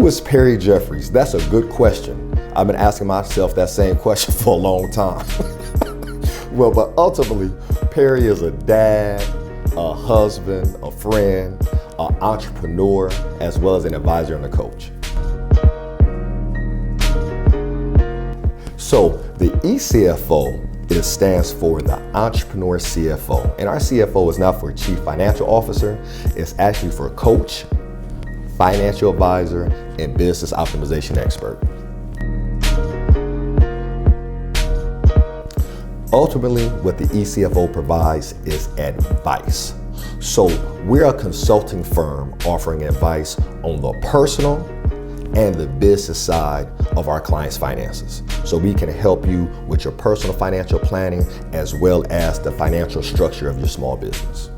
Who is Perry Jeffries? That's a good question. I've been asking myself that same question for a long time. Well, but ultimately, Perry is a dad, a husband, a friend, an entrepreneur, as well as an advisor and a coach. So the ECFO stands for the Entrepreneur CFO. And our CFO is not for Chief Financial Officer, it's actually for coach, financial advisor, and business optimization expert. Ultimately, what the ECFO provides is advice. So we're a consulting firm offering advice on the personal and the business side of our clients' finances. So we can help you with your personal financial planning as well as the financial structure of your small business.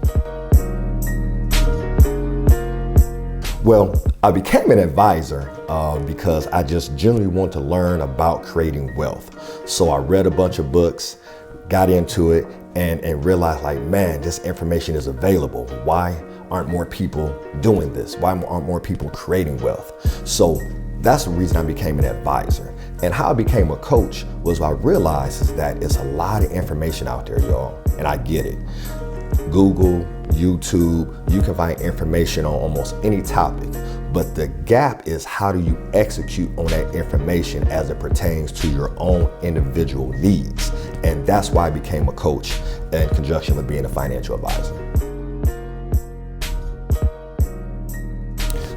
Well, I became an advisor because I just genuinely want to learn about creating wealth. So I read a bunch of books, got into it, and realized like, man, this information is available. Why aren't more people doing this? Why aren't more people creating wealth? So that's the reason I became an advisor. And how I became a coach was I realized is that it's a lot of information out there, y'all, and I get it. Google, YouTube, you can find information on almost any topic, but the gap is how do you execute on that information as it pertains to your own individual needs. And that's why I became a coach in conjunction with being a financial advisor.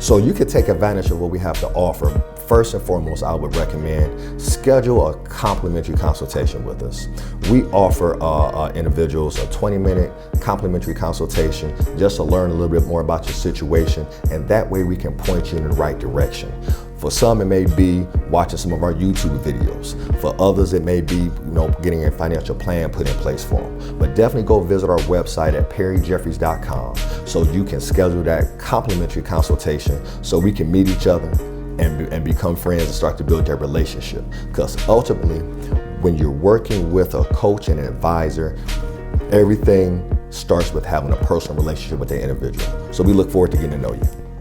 So you can take advantage of what we have to offer. First and foremost, I would recommend schedule a complimentary consultation with us. We offer individuals a 20-minute complimentary consultation just to learn a little bit more about your situation, and that way we can point you in the right direction. For some, it may be watching some of our YouTube videos. For others, it may be getting a financial plan put in place for them. But definitely go visit our website at perryjeffries.com so you can schedule that complimentary consultation so we can meet each other and become friends and start to build that relationship. Because ultimately, when you're working with a coach and an advisor, everything starts with having a personal relationship with the individual. So we look forward to getting to know you.